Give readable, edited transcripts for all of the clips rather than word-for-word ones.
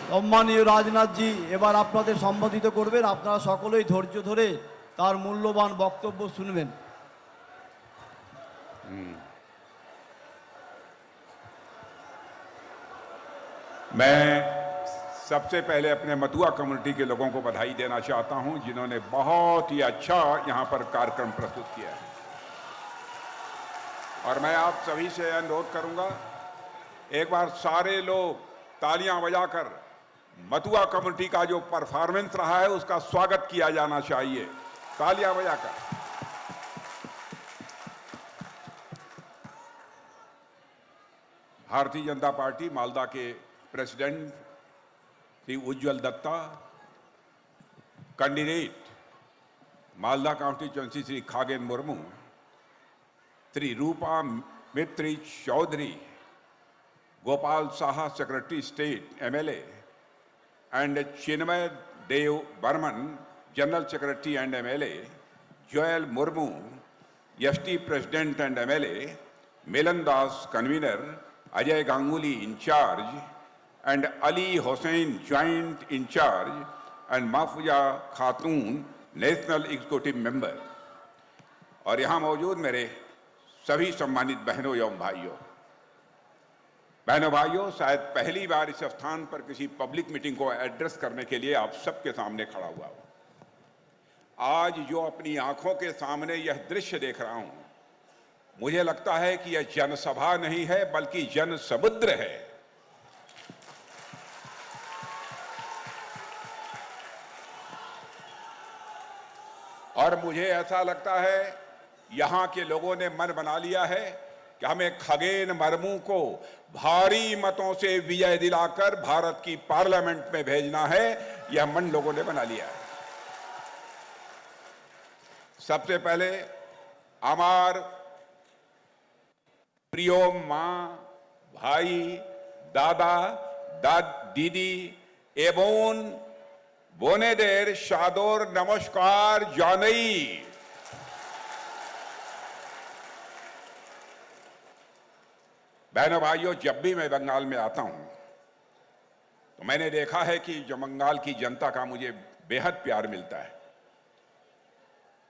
সম্মানীয় রাজনাথ জি এবার আপনাদের সম্বোধিত করবেন। আপনারা সকলেই ধৈর্য ধরে তার মূল্যবান বক্তব্য শুনবেন। मैं सबसे पहले अपने मथुआ कम्युनिटी के लोगों को बधाई देना चाहता हूं, जिन्होंने बहुत ही अच्छा यहां पर कार्यक्रम प्रस्तुत किया है। और मैं आप सभी से अनुरोध करूंगा, एक बार सारे लोग तालियां बजाकर मथुआ कम्युनिटी का जो परफॉर्मेंस रहा है उसका स्वागत किया जाना चाहिए, तालियां बजाकर। भारतीय जनता पार्टी मालदा के president Shri Ujjwal Datta, candidate Malda constituency Shri Khagen Murmu, Shri Rupa Mitra Chaudhary, Gopal Saha secretary state MLA, and Chinmay Dev Burman, General Secretary and MLA, Joel Murmu, ST President and MLA, Milan Das, Convener, Ajay Ganguly, in charge, and Ali Hossain, Joint in charge, and Mahfouza Khatoon, National Executive Member. और यहाँ मौजूद मेरे सभी सम्मानित बहनों एवं भाइयों, शायद पहली बार इस स्थान पर किसी पब्लिक मीटिंग को एड्रेस करने के लिए आप सबके सामने खड़ा हुआ हूं। आज जो अपनी आंखों के सामने यह दृश्य देख रहा हूं, मुझे लगता है कि यह जनसभा नहीं है बल्कि जन समुद्र है। और मुझे ऐसा लगता है यहां के लोगों ने मन बना लिया है कि हमें खगेन मुर्मू को भारी मतों से विजय दिलाकर भारत की पार्लियामेंट में भेजना है। यह मन लोगों ने बना लिया है। सबसे पहले हमार प्रियो मां, भाई, दादा, दीदी एवं बोनेदेर शादोर नमस्कार जानई। बहनों भाइयों, जब भी मैं बंगाल में आता हूं तो मैंने देखा है कि जो बंगाल की जनता का मुझे बेहद प्यार मिलता है,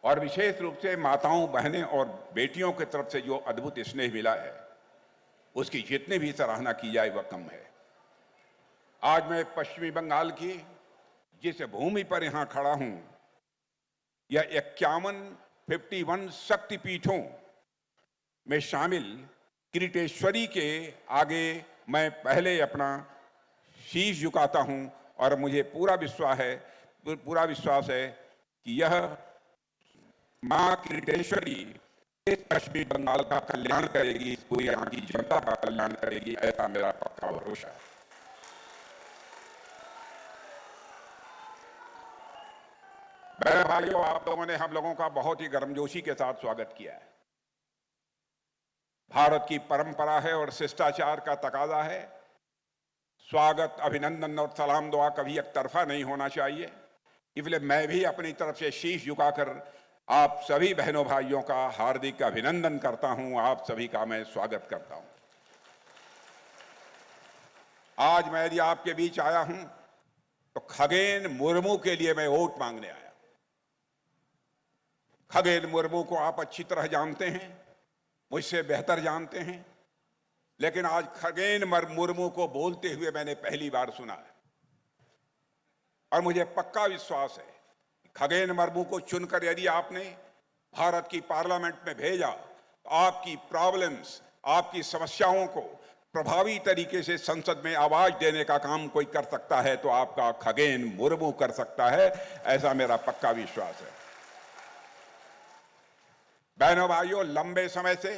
और विशेष रूप से माताओं, बहनें और बेटियों की तरफ से जो अद्भुत स्नेह मिला है, उसकी जितनी भी सराहना की जाए वह कम है। आज मैं पश्चिमी बंगाल की जिस भूमि पर यहां खड़ा हूं, यह 51 शक्तिपीठों में शामिल किरीटेश्वरी के आगे मैं पहले अपना शीश झुकाता हूं, और मुझे पूरा विश्वास है कि यह मां किरीटेश्वरी इस पश्चिमी बंगाल का कल्याण करेगी, इस पूरी यहाँ की जनता का कल्याण करेगी, ऐसा मेरा पक्का भरोसा है। मेरे भाइयों, आप लोगों ने हम लोगों का बहुत ही गर्मजोशी के साथ स्वागत किया है। भारत की परंपरा है और शिष्टाचार का तकाजा है, स्वागत, अभिनंदन और सलाम दुआ कभी एक तरफा नहीं होना चाहिए। इसलिए मैं भी अपनी तरफ से शीश झुकाकर आप सभी बहनों भाइयों का हार्दिक अभिनंदन करता हूं, आप सभी का मैं स्वागत करता हूं। आज मैं यदि आपके बीच आया हूं तो खगेन मुर्मू के लिए मैं वोट मांगने आया। खगेन मुर्मू को आप अच्छी तरह जानते हैं, मुझसे बेहतर जानते हैं, लेकिन आज खगेन मुर्मू को बोलते हुए मैंने पहली बार सुना है। और मुझे पक्का विश्वास है कि खगेन मुर्मू को चुनकर यदि आपने भारत की पार्लियामेंट में भेजा तो आपकी प्रॉब्लम्स, आपकी समस्याओं को प्रभावी तरीके से संसद में आवाज देने का काम कोई कर सकता है तो आपका खगेन मुर्मू कर सकता है, ऐसा मेरा पक्का विश्वास है। बहनों भाइयों, लंबे समय से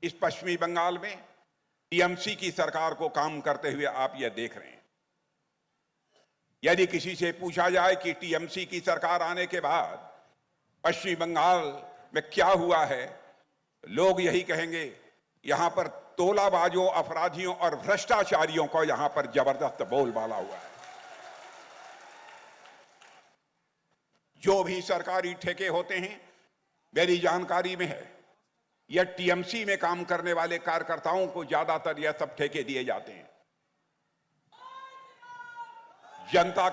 इस पश्चिमी बंगाल में टीएमसी की सरकार को काम करते हुए आप यह देख रहे हैं। यदि किसी से पूछा जाए कि टीएमसी की सरकार आने के बाद पश्चिमी बंगाल में क्या हुआ है, लोग यही कहेंगे, यहां पर तोलाबाजों, अपराधियों और भ्रष्टाचारियों को यहां पर जबरदस्त बोलबाला हुआ है। जो भी सरकारी ठेके होते हैं, मेरी जानकारी में है, यह टीएमसी में काम करने वाले कार्यकर्ताओं को ज्यादातर यह सब ठेके दिए जाते हैं। जनता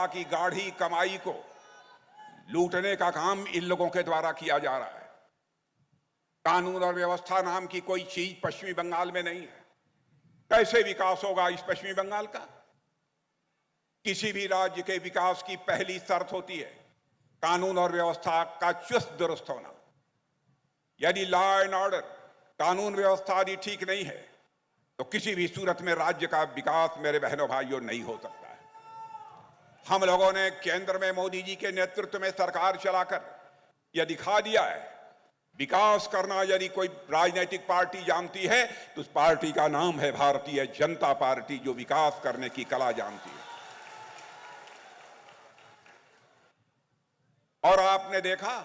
की गाढ़ी कमाई को लूटने का काम इन लोगों के द्वारा किया जा रहा है। कानून और व्यवस्था नाम की कोई चीज पश्चिमी बंगाल में नहीं है। कैसे विकास होगा इस पश्चिमी बंगाल का? किसी भी राज्य के विकास की पहली शर्त होती है कानून और व्यवस्था का चुस्त दुरुस्त होना। यदि लॉ एंड ऑर्डर, कानून व्यवस्था यदि ठीक नहीं है तो किसी भी सूरत में राज्य का विकास मेरे बहनों भाइयों नहीं हो सकता है। हम लोगों ने केंद्र में मोदी जी के नेतृत्व में सरकार चलाकर यह दिखा दिया है, विकास करना यदि कोई राजनीतिक पार्टी जानती है तो उस पार्टी का नाम है भारतीय जनता पार्टी, जो विकास करने की कला जानती है। और आपने देखा,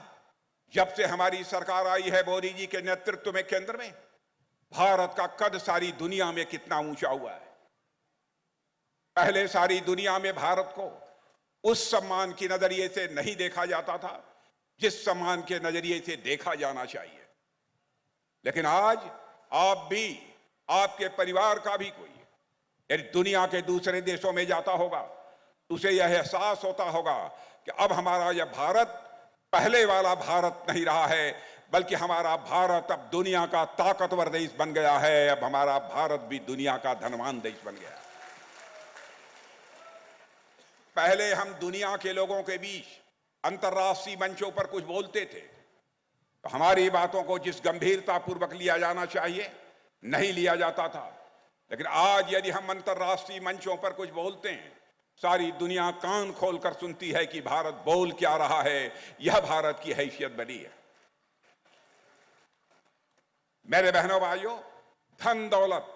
जब से हमारी सरकार आई है मोदी जी के नेतृत्व में केंद्र में, भारत का कद सारी दुनिया में कितना ऊंचा हुआ है। पहले सारी दुनिया में भारत को उस सम्मान की नजरिए से नहीं देखा जाता था जिस सम्मान के नजरिए से देखा जाना चाहिए। लेकिन आज आप भी, आपके परिवार का भी कोई यदि दुनिया के दूसरे देशों में जाता होगा तो उसे यह एहसास होता होगा कि अब हमारा यह भारत पहले वाला भारत नहीं रहा है, बल्कि हमारा भारत अब दुनिया का ताकतवर देश बन गया है। अब हमारा भारत भी दुनिया का धनवान देश बन गया है। पहले हम दुनिया के लोगों के बीच अंतर्राष्ट्रीय मंचों पर कुछ बोलते थे तो हमारी बातों को जिस गंभीरता पूर्वक लिया जाना चाहिए नहीं लिया जाता था। लेकिन आज यदि हम अंतर्राष्ट्रीय मंचों पर कुछ बोलते हैं, सारी दुनिया कान खोलकर सुनती है कि भारत बोल क्या रहा है। यह भारत की हैसियत बनी है। मेरे बहनों भाइयों, धन दौलत,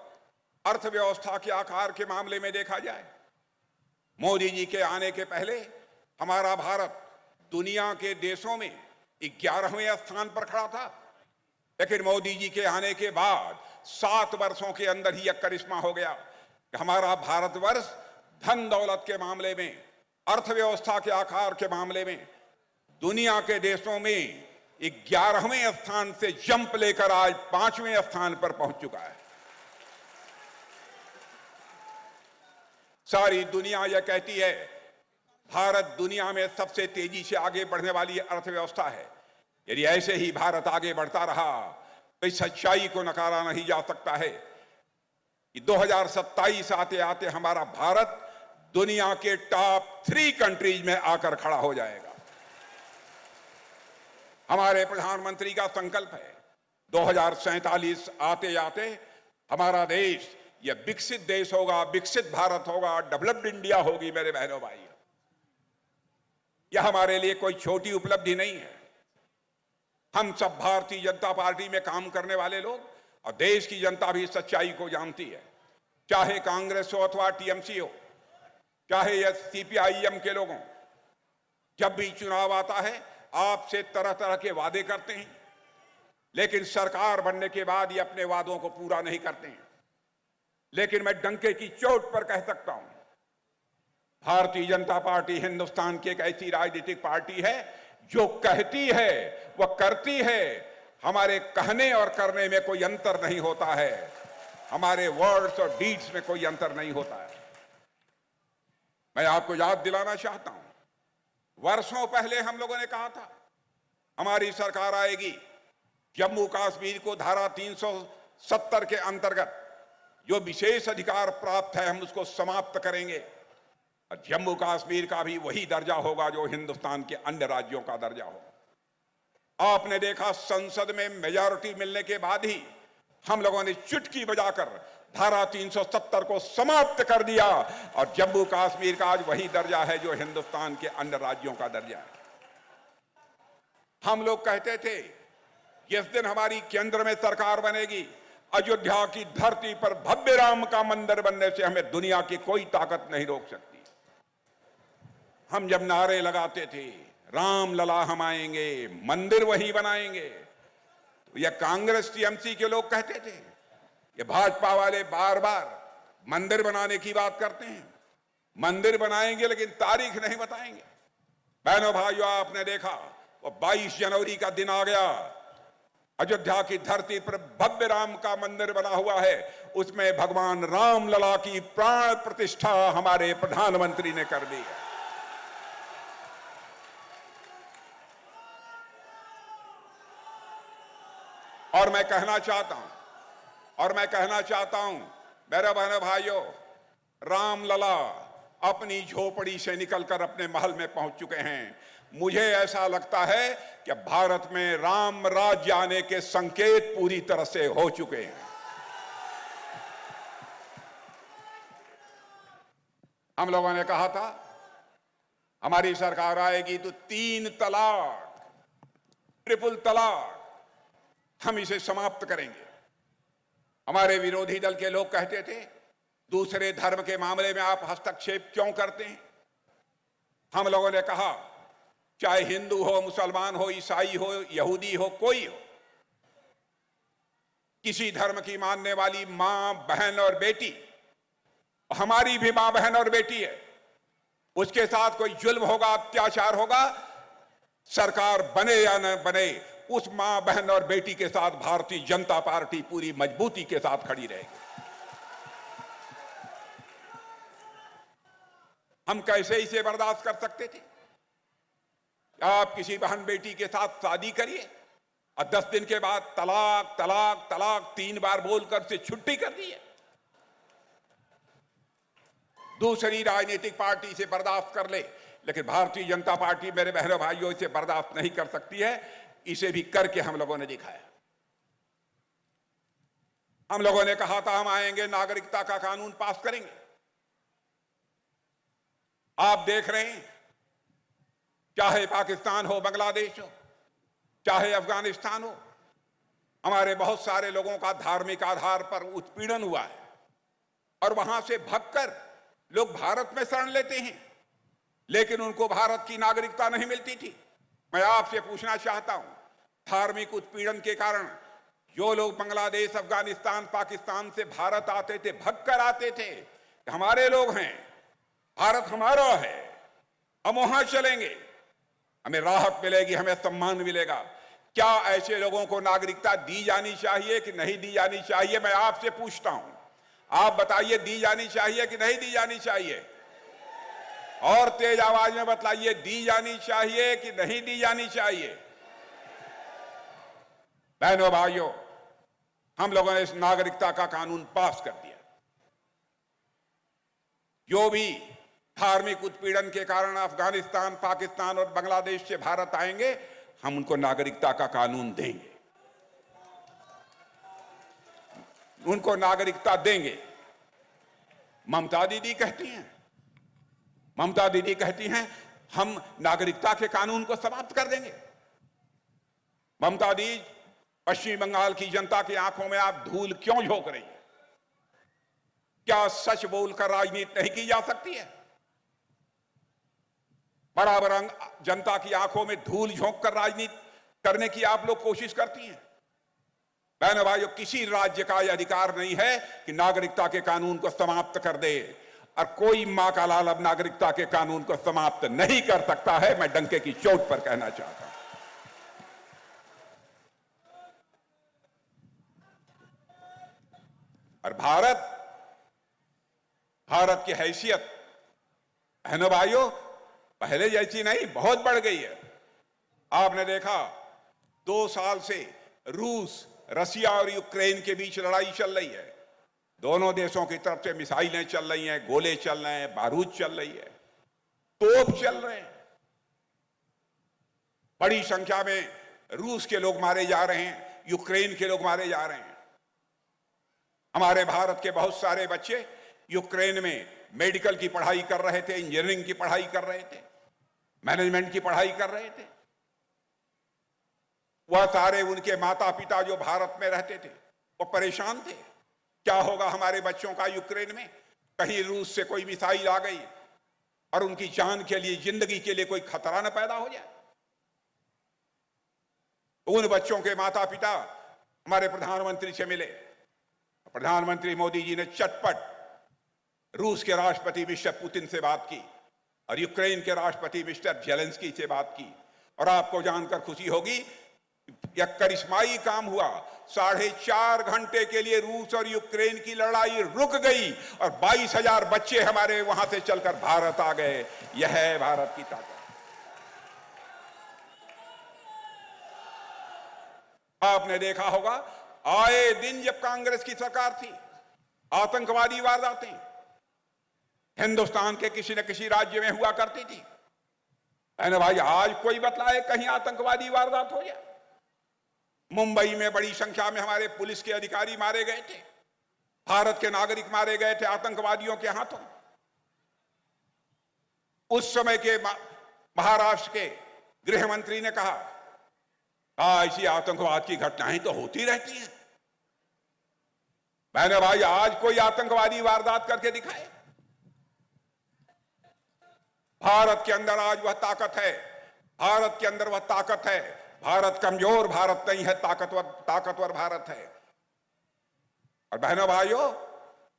अर्थव्यवस्था के आकार के मामले में देखा जाए, मोदी जी के आने के पहले हमारा भारत दुनिया के देशों में 11वें स्थान पर खड़ा था। लेकिन मोदी जी के आने के बाद 7 वर्षों के अंदर ही यह करिश्मा हो गया कि हमारा भारतवर्ष धन दौलत के मामले में, अर्थव्यवस्था के आकार के मामले में दुनिया के देशों में 11वें स्थान से जंप लेकर आज 5वें स्थान पर पहुंच चुका है। सारी दुनिया यह कहती है भारत दुनिया में सबसे तेजी से आगे बढ़ने वाली अर्थव्यवस्था है। यदि ऐसे ही भारत आगे बढ़ता रहा तो इस सच्चाई को नकारा नहीं जा सकता है कि 2027 आते आते हमारा भारत दुनिया के टॉप 3 कंट्रीज में आकर खड़ा हो जाएगा। हमारे प्रधानमंत्री का संकल्प है 2047 आते आते हमारा देश यह विकसित देश होगा, विकसित भारत होगा, डेवलप्ड इंडिया होगी। मेरे बहनों भाइयों, यह हमारे लिए कोई छोटी उपलब्धि नहीं है। हम सब भारतीय जनता पार्टी में काम करने वाले लोग और देश की जनता भी सच्चाई को जानती है। चाहे कांग्रेस हो अथवा टीएमसी हो, चाहे यह सीपीआईएम के लोगों, जब भी चुनाव आता है आपसे तरह तरह के वादे करते हैं, लेकिन सरकार बनने के बाद ये अपने वादों को पूरा नहीं करते हैं। लेकिन मैं डंके की चोट पर कह सकता हूं, भारतीय जनता पार्टी हिंदुस्तान की एक ऐसी राजनीतिक पार्टी है जो कहती है वह करती है। हमारे कहने और करने में कोई अंतर नहीं होता है, हमारे वर्ड्स और डीड्स में कोई अंतर नहीं होता है। मैं आपको याद दिलाना चाहता हूं, वर्षों पहले हम लोगों ने कहा था हमारी सरकार आएगी, जम्मू कश्मीर को धारा 370 के अंतर्गत जो विशेष अधिकार प्राप्त है हम उसको समाप्त करेंगे और जम्मू कश्मीर का भी वही दर्जा होगा जो हिंदुस्तान के अन्य राज्यों का दर्जा होगा। आपने देखा संसद में मेजॉरिटी मिलने के बाद ही हम लोगों ने चुटकी बजाकर धारा 370 को समाप्त कर दिया और जम्मू कश्मीर का आज वही दर्जा है जो हिंदुस्तान के अन्य राज्यों का दर्जा है। हम लोग कहते थे जिस दिन हमारी केंद्र में सरकार बनेगी, अयोध्या की धरती पर भव्य राम का मंदिर बनने से हमें दुनिया की कोई ताकत नहीं रोक सकती। हम जब नारे लगाते थे राम लला हम आएंगे, मंदिर वही बनाएंगे, तो यह कांग्रेस टीएमसी के लोग कहते थे, ये भाजपा वाले बार बार मंदिर बनाने की बात करते हैं, मंदिर बनाएंगे लेकिन तारीख नहीं बताएंगे। बहनों भाइयों, आपने देखा वो 22 जनवरी का दिन आ गया, अयोध्या की धरती पर भव्य राम का मंदिर बना हुआ है, उसमें भगवान राम लला की प्राण प्रतिष्ठा हमारे प्रधानमंत्री ने कर दी है। और मैं कहना चाहता हूं मेरे बहनों भाइयों, राम लला अपनी झोपड़ी से निकलकर अपने महल में पहुंच चुके हैं। मुझे ऐसा लगता है कि भारत में राम राज्य आने के संकेत पूरी तरह से हो चुके हैं। हम लोगों ने कहा था हमारी सरकार आएगी तो 3 तलाक, ट्रिपल तलाक, हम इसे समाप्त करेंगे। हमारे विरोधी दल के लोग कहते थे दूसरे धर्म के मामले में आप हस्तक्षेप क्यों करते हैं। हम लोगों ने कहा चाहे हिंदू हो, मुसलमान हो, ईसाई हो, यहूदी हो, कोई हो, किसी धर्म की मानने वाली मां, बहन और बेटी, हमारी भी मां, बहन और बेटी है, उसके साथ कोई जुल्म होगा, अत्याचार होगा, सरकार बने या न बने, उस मां, बहन और बेटी के साथ भारतीय जनता पार्टी पूरी मजबूती के साथ खड़ी रहेगी। हम कैसे इसे बर्दाश्त कर सकते थे। आप किसी बहन बेटी के साथ शादी करिए और 10 दिन के बाद तलाक तलाक तलाक 3 बार बोलकर से छुट्टी कर दी है। दूसरी राजनीतिक पार्टी इसे बर्दाश्त कर ले, लेकिन भारतीय जनता पार्टी मेरे बहनों भाइयों इसे बर्दाश्त नहीं कर सकती है। इसे भी करके हम लोगों ने दिखाया। हम लोगों ने कहा था हम आएंगे, नागरिकता का कानून पास करेंगे। आप देख रहे हैं, चाहे पाकिस्तान हो, बांग्लादेश हो, चाहे अफगानिस्तान हो, हमारे बहुत सारे लोगों का धार्मिक आधार पर उत्पीड़न हुआ है और वहां से भागकर लोग भारत में शरण लेते हैं, लेकिन उनको भारत की नागरिकता नहीं मिलती थी। मैं आपसे पूछना चाहता हूं, धार्मिक उत्पीड़न के कारण जो लोग बांग्लादेश, अफगानिस्तान, पाकिस्तान से भारत आते थे, भगकर आते थे, हमारे लोग हैं, भारत हमारा है, हम वहां चलेंगे, हमें राहत मिलेगी, हमें सम्मान मिलेगा। क्या ऐसे लोगों को नागरिकता दी जानी चाहिए कि नहीं दी जानी चाहिए? मैं आपसे पूछता हूं, आप बताइए, दी जानी चाहिए कि नहीं दी जानी चाहिए? और तेज आवाज में बतलाइए, दी जानी चाहिए कि नहीं दी जानी चाहिए? बहनों भाइयों, हम लोगों ने इस नागरिकता का कानून पास कर दिया। जो भी धार्मिक उत्पीड़न के कारण अफगानिस्तान, पाकिस्तान और बांग्लादेश से भारत आएंगे, हम उनको नागरिकता का कानून देंगे, उनको नागरिकता देंगे। ममता दीदी कहती हैं हम नागरिकता के कानून को समाप्त कर देंगे। ममता दी, पश्चिम बंगाल की जनता की आंखों में आप धूल क्यों झोंक रही है? क्या सच बोलकर राजनीति नहीं की जा सकती है? बराबर जनता की आंखों में धूल झोंककर राजनीति करने की आप लोग कोशिश करती हैं। बहनों भाइयों, किसी राज्य का यह अधिकार नहीं है कि नागरिकता के कानून को समाप्त कर दे, और कोई मां का लाल अब नागरिकता के कानून को समाप्त नहीं कर सकता है। मैं डंके की चोट पर कहना चाहता हूं। और भारत की हैसियत बहनों भाइयों पहले जैसी नहीं, बहुत बढ़ गई है। आपने देखा 2 साल से रूस, रसिया और यूक्रेन के बीच लड़ाई चल रही है। दोनों देशों की तरफ से मिसाइलें चल रही हैं, गोले चल रहे हैं, बारूद चल रही है, तोप चल रहे हैं। बड़ी संख्या में रूस के लोग मारे जा रहे हैं, यूक्रेन के लोग मारे जा रहे हैं। हमारे भारत के बहुत सारे बच्चे यूक्रेन में मेडिकल की पढ़ाई कर रहे थे, इंजीनियरिंग की पढ़ाई कर रहे थे, मैनेजमेंट की पढ़ाई कर रहे थे। वह सारे उनके माता पिता जो भारत में रहते थे वो परेशान थे, क्या होगा हमारे बच्चों का यूक्रेन में? कहीं रूस से कोई मिसाइल आ गई और उनकी जान के लिए, जिंदगी के लिए कोई खतरा न पैदा हो जाए। उन बच्चों के माता पिता हमारे प्रधानमंत्री से मिले। प्रधानमंत्री मोदी जी ने चटपट रूस के राष्ट्रपति मिस्टर पुतिन से बात की और यूक्रेन के राष्ट्रपति मिस्टर जेलेंस्की से बात की। और आपको जानकर खुशी होगी, यह करिश्माई काम हुआ। 4.5 घंटे के लिए रूस और यूक्रेन की लड़ाई रुक गई और 22,000 बच्चे हमारे वहां से चलकर भारत आ गए। यह है भारत की ताकत। आपने देखा होगा, आए दिन जब कांग्रेस की सरकार थी, आतंकवादी वारदातें हिंदुस्तान के किसी न किसी राज्य में हुआ करती थी। मैंने भाई आज कोई बतलाए कहीं आतंकवादी वारदात हो जाए। मुंबई में बड़ी संख्या में हमारे पुलिस के अधिकारी मारे गए थे, भारत के नागरिक मारे गए थे आतंकवादियों के हाथों। उस समय के महाराष्ट्र के गृह मंत्री ने कहा, ऐसी आतंकवाद की घटनाएं तो होती रहती हैं। मैंने भाई आज कोई आतंकवादी वारदात करके दिखाए। भारत के अंदर आज वह ताकत है, भारत के अंदर वह ताकत है। भारत कमजोर भारत नहीं है, ताकतवर भारत है। और बहनों भाइयों,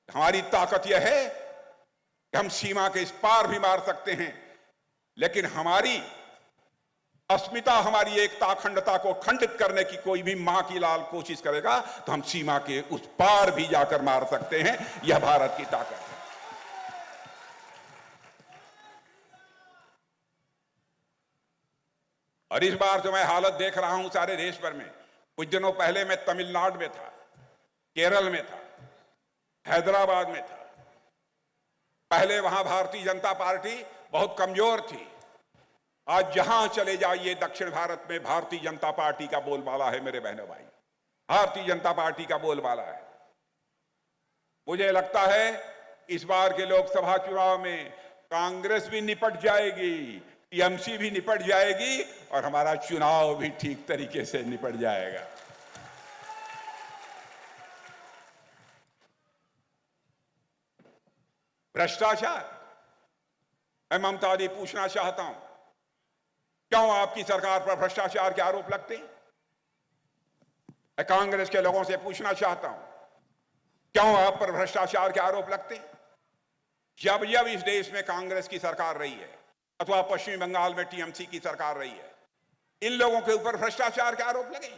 हमारी ताकत यह है कि हम सीमा के इस पार भी मार सकते हैं, लेकिन हमारी अस्मिता, हमारी एकता, अखंडता को खंडित करने की कोई भी मां की लाल कोशिश करेगा तो हम सीमा के उस पार भी जाकर मार सकते हैं। यह भारत की ताकत है। और इस बार जो मैं हालत देख रहा हूं सारे देश भर में, कुछ दिनों पहले मैं तमिलनाडु में था, केरल में था, हैदराबाद में था। पहले वहां भारतीय जनता पार्टी बहुत कमजोर थी। आज जहां चले जाइए दक्षिण भारत में भारतीय जनता पार्टी का बोलबाला है। मेरे बहनों भाई, भारतीय जनता पार्टी का बोलबाला है। मुझे लगता है इस बार के लोकसभा चुनाव में कांग्रेस भी निपट जाएगी, टीएमसी भी निपट जाएगी और हमारा चुनाव भी ठीक तरीके से निपट जाएगा। भ्रष्टाचार, मैं ममता दी पूछना चाहता हूं, क्यों आपकी सरकार पर भ्रष्टाचार के आरोप लगते हैं? मैं कांग्रेस के लोगों से पूछना चाहता हूं, क्यों आप पर भ्रष्टाचार के आरोप लगते हैं? जब जब इस देश में कांग्रेस की सरकार रही है अथवा पश्चिम बंगाल में टीएमसी की सरकार रही है, इन लोगों के ऊपर भ्रष्टाचार के आरोप लगे।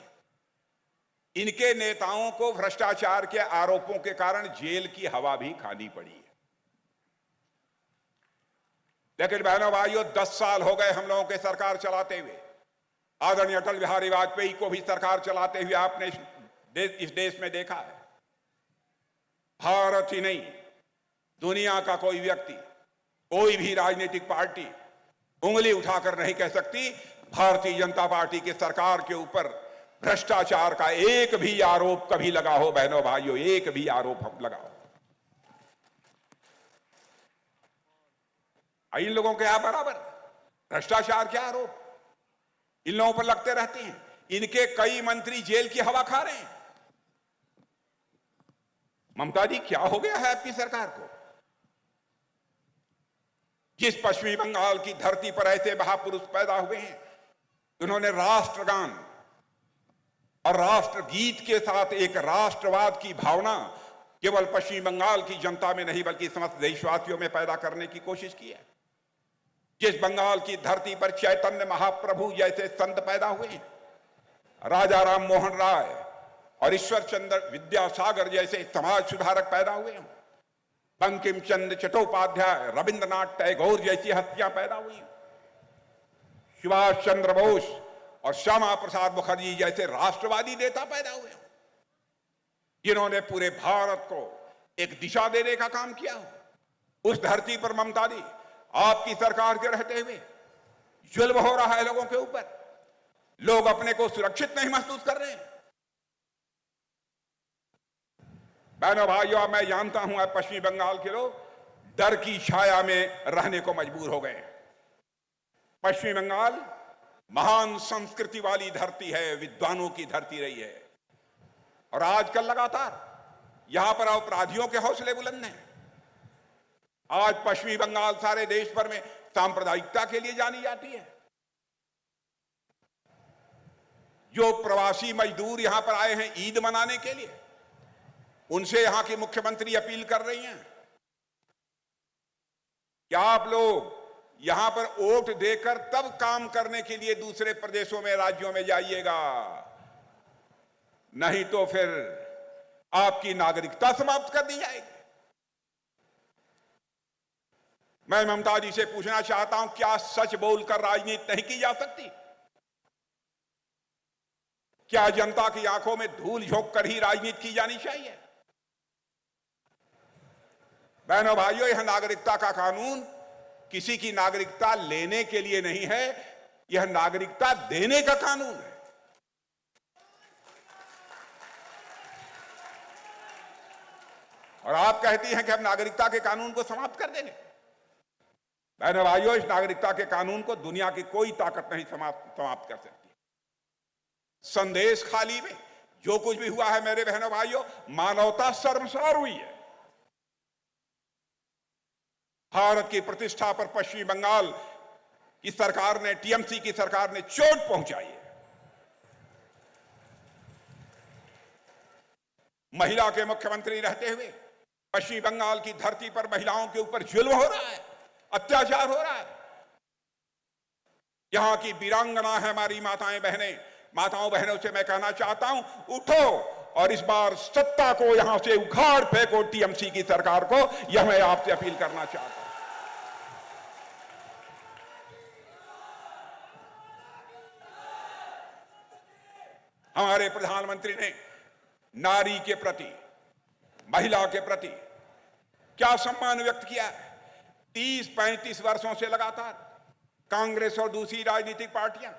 इनके नेताओं को भ्रष्टाचार के आरोपों के कारण जेल की हवा भी खानी पड़ी है। लेकिन बहनों भाइयों, 10 साल हो गए हम लोगों के सरकार चलाते हुए। आदरणीय अटल बिहारी वाजपेयी को भी सरकार चलाते हुए आपने इस देश में देखा है। भारत ही नहीं, दुनिया का कोई व्यक्ति, कोई भी राजनीतिक पार्टी उंगली उठाकर नहीं कह सकती भारतीय जनता पार्टी की सरकार के ऊपर भ्रष्टाचार का एक भी आरोप कभी लगा हो। बहनों भाइयों, एक भी आरोप लगा हो। इन लोगों के यहां बराबर भ्रष्टाचार के आरोप इन लोगों पर लगते रहते हैं। इनके कई मंत्री जेल की हवा खा रहे हैं। ममता जी, क्या हो गया है आपकी सरकार को? जिस पश्चिमी बंगाल की धरती पर ऐसे महापुरुष पैदा हुए हैं, उन्होंने राष्ट्रगान और राष्ट्रगीत के साथ एक राष्ट्रवाद की भावना केवल पश्चिम बंगाल की जनता में नहीं बल्कि समस्त देशवासियों में पैदा करने की कोशिश की है। जिस बंगाल की धरती पर चैतन्य महाप्रभु जैसे संत पैदा हुए, राजा राम मोहन राय और ईश्वर चंद्र विद्यासागर जैसे समाज सुधारक पैदा हुए, बंकिम चंद्र चट्टोपाध्याय, रविंद्रनाथ टैगोर जैसी हस्तियां पैदा हुई, सुभाष चंद्र बोस और श्यामा प्रसाद मुखर्जी जैसे राष्ट्रवादी नेता पैदा हुए, जिन्होंने पूरे भारत को एक दिशा देने का काम किया। उस धरती पर ममता दी, आपकी सरकार के रहते हुए जुल्म हो रहा है लोगों के ऊपर। लोग अपने को सुरक्षित नहीं महसूस कर रहे हैं। बहनों भाइयों, मैं जानता हूं अब पश्चिमी बंगाल के लोग डर की छाया में रहने को मजबूर हो गए। पश्चिमी बंगाल महान संस्कृति वाली धरती है, विद्वानों की धरती रही है, और आजकल लगातार यहां पर अपराधियों के हौसले बुलंद हैं। आज पश्चिमी बंगाल सारे देश भर में सांप्रदायिकता के लिए जानी जाती है। जो प्रवासी मजदूर यहां पर आए हैं ईद मनाने के लिए, उनसे यहां की मुख्यमंत्री अपील कर रही हैं कि आप लोग यहां पर वोट देकर तब काम करने के लिए दूसरे प्रदेशों में, राज्यों में जाइएगा। नहीं तो फिर आपकी नागरिकता समाप्त कर दी जाएगी। मैं ममता जी से पूछना चाहता हूं, क्या सच बोलकर राजनीति नहीं की जा सकती? क्या जनता की आंखों में धूल झोंक कर ही राजनीति की जानी चाहिए? बहनों भाइयों, यह नागरिकता का कानून किसी की नागरिकता लेने के लिए नहीं है, यह नागरिकता देने का कानून है। और आप कहती हैं कि हम नागरिकता के कानून को समाप्त कर देंगे। बहनों भाइयों, इस नागरिकता के कानून को दुनिया की कोई ताकत नहीं समाप्त कर सकती। संदेश खाली में जो कुछ भी हुआ है मेरे बहनों भाइयों, मानवता शर्मसार हुई है। भारत की प्रतिष्ठा पर पश्चिम बंगाल की सरकार ने, टीएमसी की सरकार ने चोट पहुंचाई है। महिला के मुख्यमंत्री रहते हुए पश्चिम बंगाल की धरती पर महिलाओं के ऊपर जुल्म हो रहा है, अत्याचार हो रहा है। यहां की वीरांगना है हमारी माताओं बहनों से मैं कहना चाहता हूं, उठो और इस बार सत्ता को यहां से उखाड़ फेंको, टीएमसी की सरकार को। यह मैं आपसे अपील करना चाहता हूं। हमारे प्रधानमंत्री ने नारी के प्रति, महिला के प्रति क्या सम्मान व्यक्त किया है। 30-35 वर्षों से लगातार कांग्रेस और दूसरी राजनीतिक पार्टियां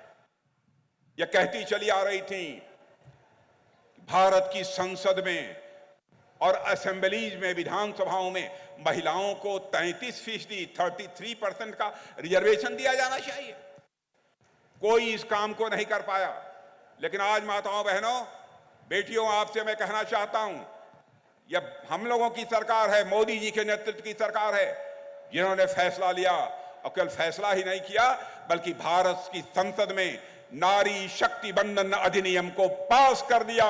यह कहती चली आ रही थी, भारत की संसद में और असेंबलीज में, विधानसभाओं में महिलाओं को 33% का रिजर्वेशन दिया जाना चाहिए। कोई इस काम को नहीं कर पाया। लेकिन आज माताओं बहनों बेटियों, आपसे मैं कहना चाहता हूं, यह हम लोगों की सरकार है, मोदी जी के नेतृत्व की सरकार है, जिन्होंने फैसला लिया। और केवल फैसला ही नहीं किया, बल्कि भारत की संसद में नारी शक्ति बंधन अधिनियम को पास कर दिया।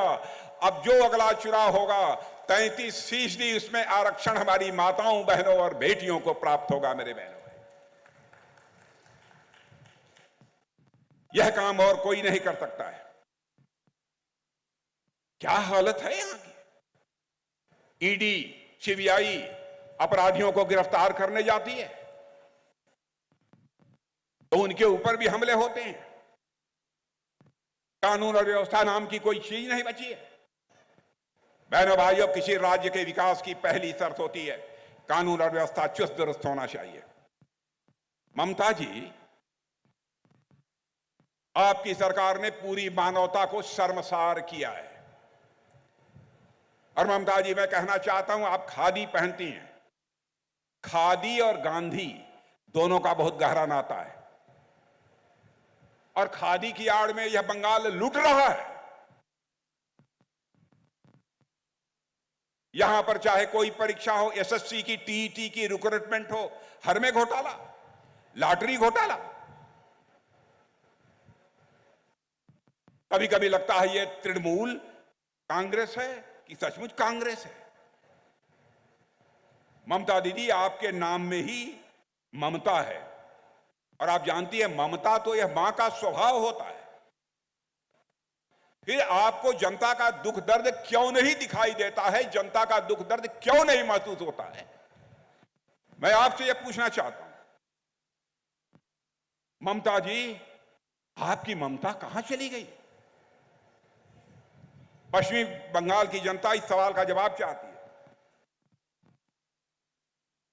अब जो अगला चुनाव होगा, 33% उसमें आरक्षण हमारी माताओं बहनों और बेटियों को प्राप्त होगा। मेरे बहनों, यह काम और कोई नहीं कर सकता है। क्या हालत है यहां की। ईडी, सीबीआई अपराधियों को गिरफ्तार करने जाती है तो उनके ऊपर भी हमले होते हैं। कानून और व्यवस्था नाम की कोई चीज नहीं बची है। बहनों भाइयों, किसी राज्य के विकास की पहली शर्त होती है कानून और व्यवस्था चुस्त दुरुस्त होना चाहिए। ममता जी, आपकी सरकार ने पूरी मानवता को शर्मसार किया है। और ममता जी, मैं कहना चाहता हूं, आप खादी पहनती हैं। खादी और गांधी दोनों का बहुत गहरा नाता है। और खादी की आड़ में यह बंगाल लूट रहा है। यहां पर चाहे कोई परीक्षा हो, एसएससी की, टीईटी की, रिक्रूटमेंट हो, हर में घोटाला, लॉटरी घोटाला। कभी कभी लगता है ये तृणमूल कांग्रेस है कि सचमुच कांग्रेस है। ममता दीदी, आपके नाम में ही ममता है। और आप जानती है, ममता तो यह मां का स्वभाव होता है। फिर आपको जनता का दुख दर्द क्यों नहीं दिखाई देता है, जनता का दुख दर्द क्यों नहीं महसूस होता है? मैं आपसे यह पूछना चाहता हूं, ममता जी, आपकी ममता कहां चली गई? पश्चिमी बंगाल की जनता इस सवाल का जवाब चाहती है।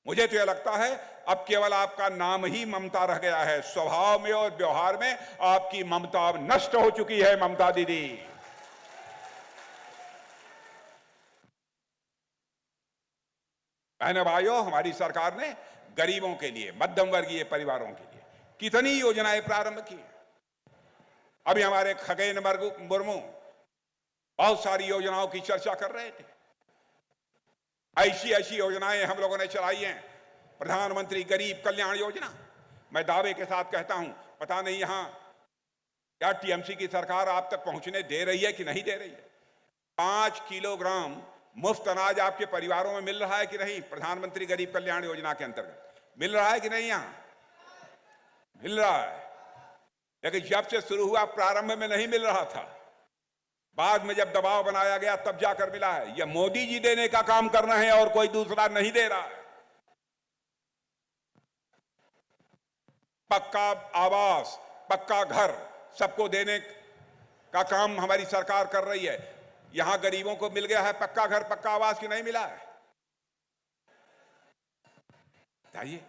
मुझे तो यह लगता है अब केवल आपका नाम ही ममता रह गया है। स्वभाव में और व्यवहार में आपकी ममता अब नष्ट हो चुकी है। ममता दीदी, बहनों भाइयों, हमारी सरकार ने गरीबों के लिए, मध्यम वर्गीय परिवारों के लिए कितनी योजनाएं प्रारंभ की। अभी हमारे खगेन मुर्मू बहुत सारी योजनाओं की चर्चा कर रहे थे। ऐसी ऐसी योजनाएं हम लोगों ने चलाई हैं। प्रधानमंत्री गरीब कल्याण योजना, मैं दावे के साथ कहता हूं, पता नहीं यहां क्या टीएमसी की सरकार आप तक पहुंचने दे रही है कि नहीं दे रही है। 5 किलोग्राम मुफ्त अनाज आपके परिवारों में मिल रहा है कि नहीं? प्रधानमंत्री गरीब कल्याण योजना के अंतर्गत मिल रहा है कि नहीं? यहां मिल रहा है, लेकिन जब से शुरू हुआ प्रारंभ में नहीं मिल रहा था। बाद में जब दबाव बनाया गया तब जाकर मिला है। यह मोदी जी देने का काम कर रहे हैं और कोई दूसरा नहीं दे रहा है। पक्का आवास, पक्का घर सबको देने का काम हमारी सरकार कर रही है। यहां गरीबों को मिल गया है पक्का घर, पक्का आवास, की नहीं मिला है? बताइए,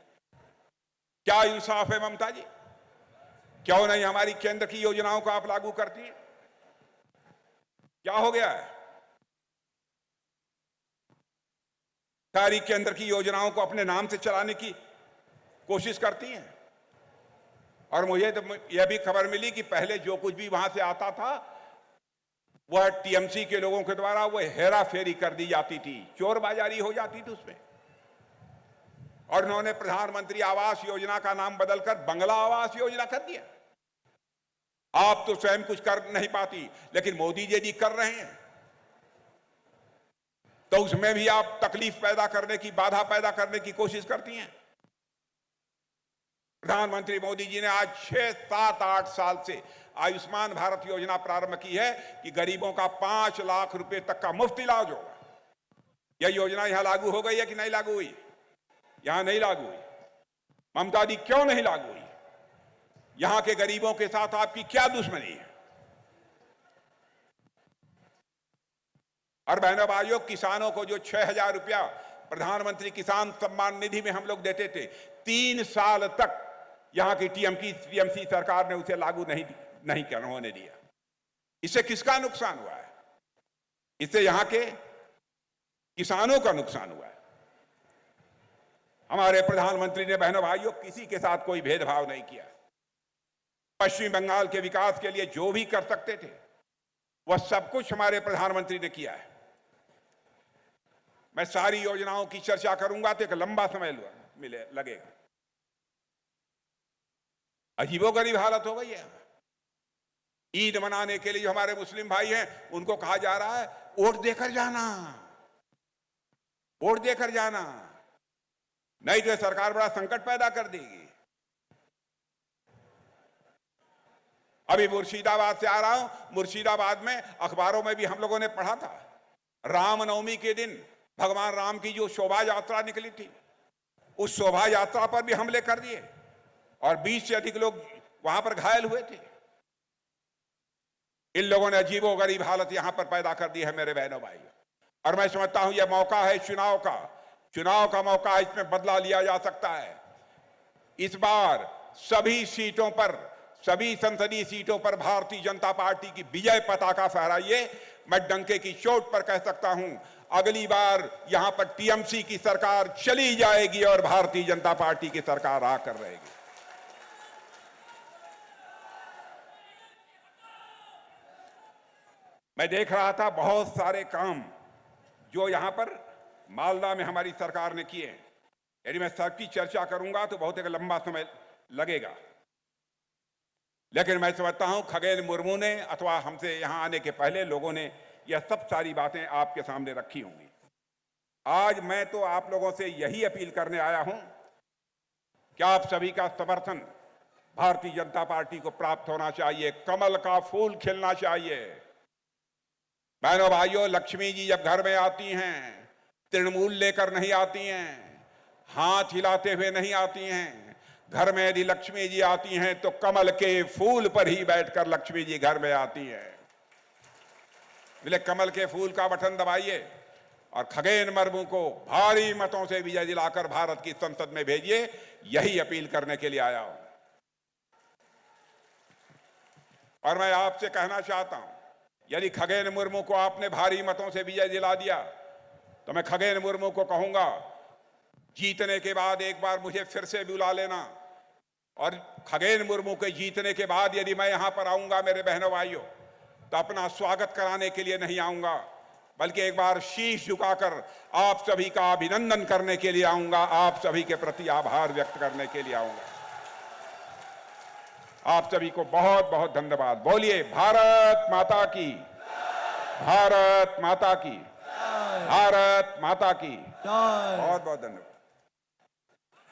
क्या इंसाफ है ममता जी? क्यों नहीं हमारी केंद्र की योजनाओं को आप लागू करती हैं? क्या हो गया है? सारी केंद्र की योजनाओं को अपने नाम से चलाने की कोशिश करती हैं। और मुझे तो यह भी खबर मिली कि पहले जो कुछ भी वहां से आता था वह टीएमसी के लोगों के द्वारा वह हेरा फेरी कर दी जाती थी, चोर बाजारी हो जाती थी उसमें। और उन्होंने प्रधानमंत्री आवास योजना का नाम बदलकर बंगला आवास योजना कर दिया। आप तो स्वयं कुछ कर नहीं पाती, लेकिन मोदी जी कर रहे हैं, तो उसमें भी आप तकलीफ पैदा करने की, बाधा पैदा करने की कोशिश करती हैं। प्रधानमंत्री मोदी जी ने आज 6, 7, 8 साल से आयुष्मान भारत योजना प्रारंभ की है कि गरीबों का 5 लाख रुपए तक का मुफ्त इलाज होगा। यह योजना यहां लागू हो गई है कि नहीं लागू हुई? यहां नहीं लागू हुई। ममता दी क्यों नहीं लागू हुई? यहां के गरीबों के साथ आपकी क्या दुश्मनी है? और बहनों भाइयों, किसानों को जो 6,000 रुपया प्रधानमंत्री किसान सम्मान निधि में हम लोग देते थे, 3 साल तक यहां की टीएमसी सरकार ने उसे लागू नहीं होने दिया। इससे किसका नुकसान हुआ है? इससे यहां के किसानों का नुकसान हुआ है। हमारे प्रधानमंत्री ने बहनों भाइयों किसी के साथ कोई भेदभाव नहीं किया। पश्चिम बंगाल के विकास के लिए जो भी कर सकते थे वह सब कुछ हमारे प्रधानमंत्री ने किया है। मैं सारी योजनाओं की चर्चा करूंगा तो एक लंबा समय लगेगा। अजीबोगरीब हालत हो गई है। ईद मनाने के लिए जो हमारे मुस्लिम भाई हैं उनको कहा जा रहा है वोट देकर जाना, वोट देकर जाना, नहीं तो सरकार बड़ा संकट पैदा कर देगी। अभी मुर्शिदाबाद से आ रहा हूं। मुर्शिदाबाद में अखबारों में भी हम लोगों ने पढ़ा था, रामनवमी के दिन भगवान राम की जो शोभा यात्रा निकली थी, उस शोभा यात्रा पर भी हमले कर दिए और 20 से अधिक लोग वहां पर घायल हुए थे। इन लोगों ने अजीबोगरीब हालत यहां पर पैदा कर दी है मेरे बहनों भाइयों। और मैं समझता हूं यह मौका है चुनाव का मौका है। इसमें बदला लिया जा सकता है। इस बार सभी सीटों पर, सभी संसदीय सीटों पर भारतीय जनता पार्टी की विजय पताका फहराइए। मैं डंके की चोट पर कह सकता हूं अगली बार यहां पर टीएमसी की सरकार चली जाएगी और भारतीय जनता पार्टी की सरकार आकर रहेगी। मैं देख रहा था बहुत सारे काम जो यहां पर मालदा में हमारी सरकार ने किए। यदि मैं सबकी चर्चा करूंगा तो बहुत एक लंबा समय लगेगा, लेकिन मैं समझता हूं खगेन मुर्मू ने अथवा हमसे यहां आने के पहले लोगों ने यह सब सारी बातें आपके सामने रखी होंगी। आज मैं तो आप लोगों से यही अपील करने आया हूं कि आप सभी का समर्थन भारतीय जनता पार्टी को प्राप्त होना चाहिए। कमल का फूल खिलना चाहिए। बहनों भाइयों, लक्ष्मी जी जब घर में आती हैं तृणमूल लेकर नहीं आती हैं, हाथ हिलाते हुए नहीं आती हैं। घर में यदि लक्ष्मी जी आती हैं तो कमल के फूल पर ही बैठकर लक्ष्मी जी घर में आती हैं। इसलिए कमल के फूल का बटन दबाइए और खगेन मुर्मू को भारी मतों से विजय दिलाकर भारत की संसद में भेजिए। यही अपील करने के लिए आया हूं। और मैं आपसे कहना चाहता हूं, यदि खगेन मुर्मू को आपने भारी मतों से विजय दिला दिया तो मैं खगेन मुर्मू को कहूंगा जीतने के बाद एक बार मुझे फिर से बुला लेना। और खगेन मुर्मू के जीतने के बाद यदि मैं यहां पर आऊंगा मेरे बहनों भाइयों, तो अपना स्वागत कराने के लिए नहीं आऊंगा, बल्कि एक बार शीश झुकाकर आप सभी का अभिनंदन करने के लिए आऊंगा, आप सभी के प्रति आभार व्यक्त करने के लिए आऊंगा। आप सभी को बहुत बहुत धन्यवाद। बोलिए भारत माता की, भारत माता की, भारत माता की। बहुत बहुत धन्यवाद।